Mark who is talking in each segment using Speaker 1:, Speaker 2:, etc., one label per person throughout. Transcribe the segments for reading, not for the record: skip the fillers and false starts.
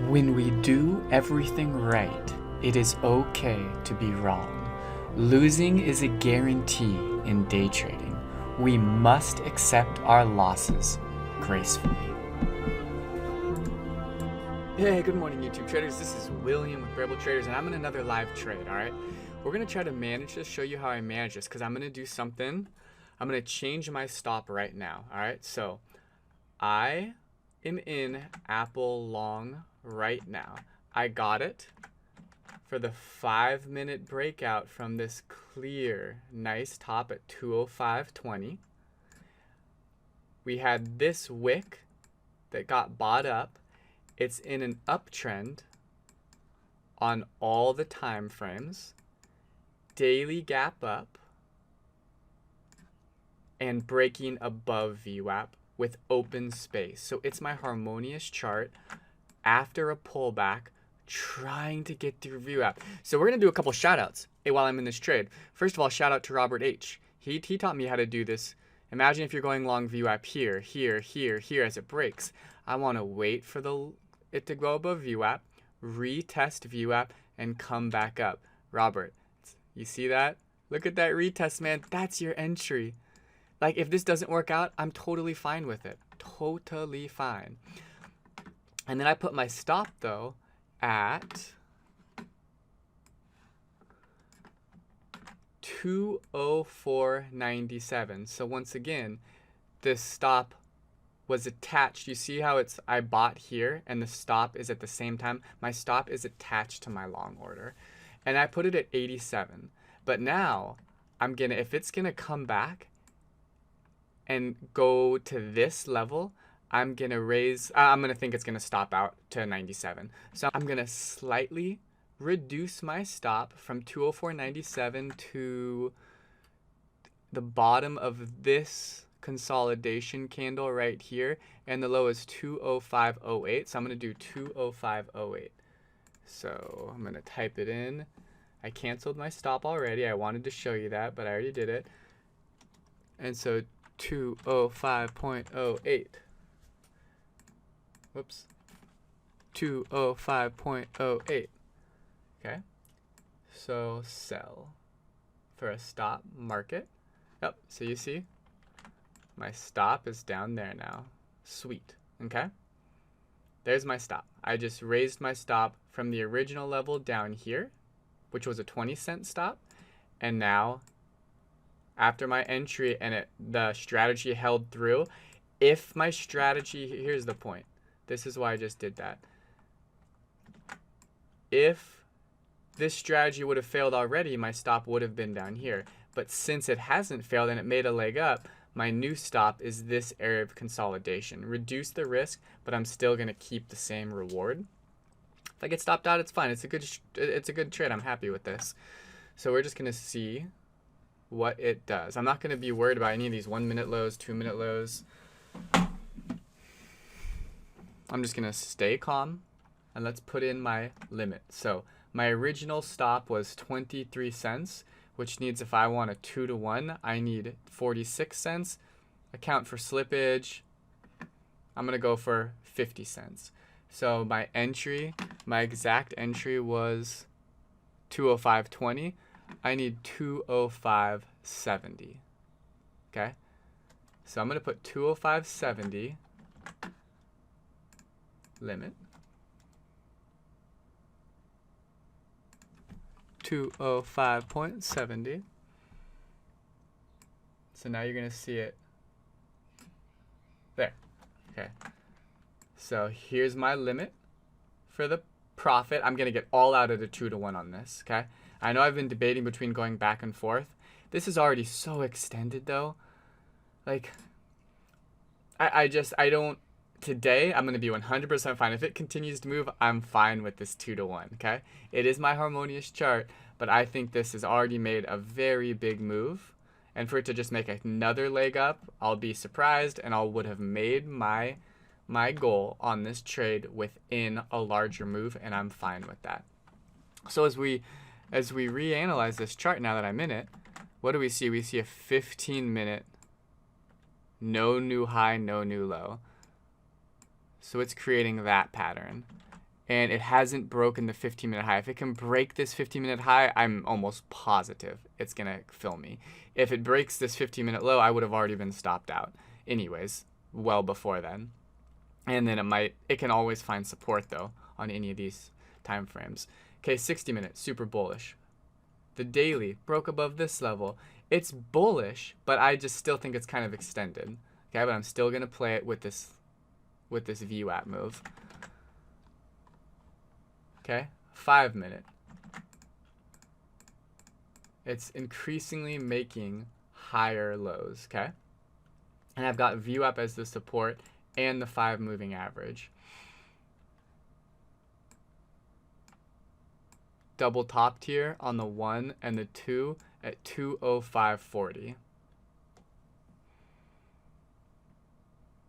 Speaker 1: When we do everything right, it is okay to be wrong. Losing is a guarantee in day trading. We must accept our losses gracefully. Hey, good morning YouTube traders. This is William with Bearable Traders and I'm in another live trade, alright? We're going to try to manage this, show you how I manage this because I'm going to do something. I'm going to change my stop right now, alright? So, I am in Apple long right now. I got it for the 5-minute breakout from this clear, nice top at 205.20. We had this wick that got bought up. It's in an uptrend on all the time frames. Daily gap up and breaking above VWAP with open space. So it's my Harmonious chart after a pullback trying to get through VWAP. So we're going to do a couple shout outs while I'm in this trade. First of all, shout out to Robert H. He taught me how to do this. Imagine if you're going long VWAP here, here, here, here as it breaks. I want to wait for it to go above VWAP, retest VWAP, and come back up. Robert, you see that? Look at that retest, man. That's your entry. Like, if this doesn't work out, I'm totally fine with it. Totally fine. And then I put my stop, though, at 204.97. So once again, this stop was attached. You see how I bought here and the stop is at the same time? My stop is attached to my long order. And I put it at 87. But now, if it's gonna come back and go to this level, I'm gonna think it's gonna stop out to 97. So I'm gonna slightly reduce my stop from 204.97 to the bottom of this consolidation candle right here, and the low is 205.08. So I'm gonna do 205.08. So I'm gonna type it in. I canceled my stop already. I wanted to show you that, but I already did it. And so 205.08. Whoops. 205.08. Okay. So sell for a stop market. Yep. So you see, my stop is down there now. Sweet. Okay. There's my stop. I just raised my stop from the original level down here, which was a 20-cent stop, and now after my entry and the strategy held through, if my strategy, here's the point. This is why I just did that. If this strategy would have failed already, my stop would have been down here. But since it hasn't failed and it made a leg up, my new stop is this area of consolidation. Reduce the risk, but I'm still going to keep the same reward. If I get stopped out, it's fine. It's a good trade. I'm happy with this. So we're just going to see what it does. I'm not going to be worried about any of these 1-minute lows, 2-minute lows. I'm just going to stay calm and let's put in my limit. So my original stop was 23 cents, which needs, if I want a 2-to-1, I need 46 cents. Account for slippage. I'm going to go for 50 cents. So my exact entry was 205.20. I need 205.70. Okay? So I'm going to put 205.70 limit. 205.70. So now you're going to see it there. Okay. So here's my limit for the profit. I'm going to get all out of the 2-to-1 on this, okay? I know I've been debating between going back and forth. This is already so extended though. Like, today I'm going to be 100% fine. If it continues to move, I'm fine with this 2-to-1, okay? It is my Harmonious chart, but I think this has already made a very big move. And for it to just make another leg up, I'll be surprised and I would have made my goal on this trade within a larger move, and I'm fine with that. So as we reanalyze this chart now that I'm in it, what do we see? We see a 15-minute, no new high, no new low. So it's creating that pattern. and it hasn't broken the 15-minute high. If it can break this 15-minute high, I'm almost positive it's going to fill me. If it breaks this 15-minute low, I would have already been stopped out anyways, well before then. And then it can always find support though on any of these time frames. Okay, 60-minute, super bullish. The daily broke above this level. It's bullish, but I just still think it's kind of extended. Okay, but I'm still going to play it with this VWAP move. Okay, 5-minute. It's increasingly making higher lows, okay? And I've got VWAP as the support and the 5 moving average. Double top tier on the 1 and the 2 at 205.40.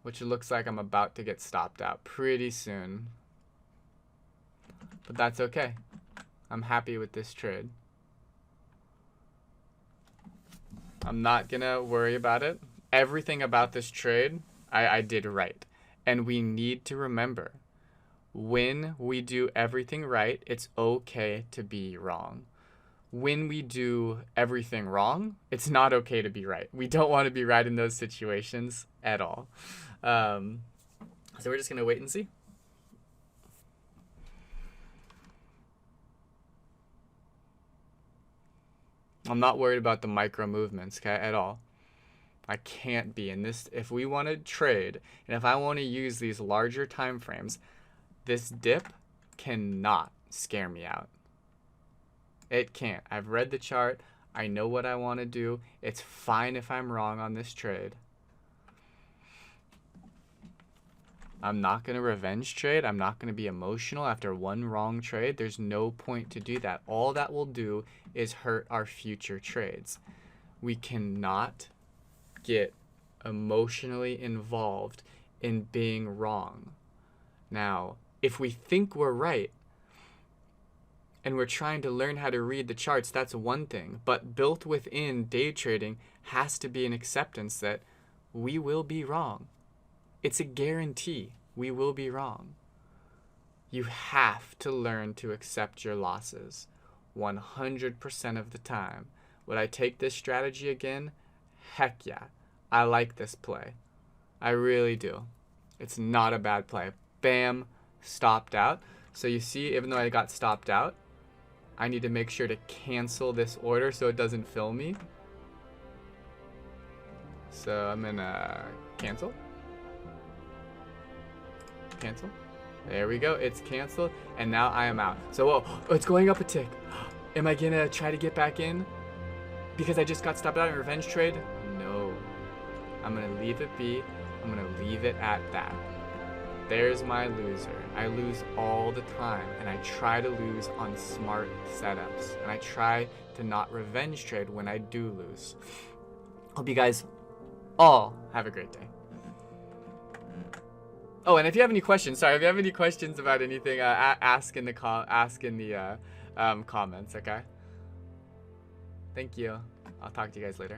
Speaker 1: Which it looks like I'm about to get stopped out pretty soon. But that's okay. I'm happy with this trade. I'm not gonna worry about it. Everything about this trade, I did right. And we need to remember, when we do everything right, it's okay to be wrong. When we do everything wrong, it's not okay to be right. We don't want to be right in those situations at all. So we're just gonna wait and see. I'm not worried about the micro movements, okay, at all. I can't be in this. If we want to trade, and if I want to use these larger time frames, this dip cannot scare me out. It can't. I've read the chart. I know what I want to do. It's fine if I'm wrong on this trade. I'm not going to revenge trade. I'm not going to be emotional after one wrong trade. There's no point to do that. All that will do is hurt our future trades. We cannot get emotionally involved in being wrong. Now, if we think we're right and we're trying to learn how to read the charts, that's one thing. But built within day trading has to be an acceptance that we will be wrong. It's a guarantee. We will be wrong. You have to learn to accept your losses 100% of the time. Would I take this strategy again? Heck yeah. I like this play. I really do. It's not a bad play. Bam, stopped out. So you see, even though I got stopped out, I need to make sure to cancel this order so it doesn't fill me. So I'm gonna cancel. Cancel. There we go. It's canceled, and now I am out. So, oh, it's going up a tick. Am I gonna try to get back in because I just got stopped out in a revenge trade? No. I'm gonna leave it be. I'm gonna leave it at that. There's my loser. I lose all the time, and I try to lose on smart setups, and I try to not revenge trade when I do lose. Hope you guys all have a great day. Oh, and if you have any questions, if you have any questions about anything, ask in the comments, okay? Thank you. I'll talk to you guys later.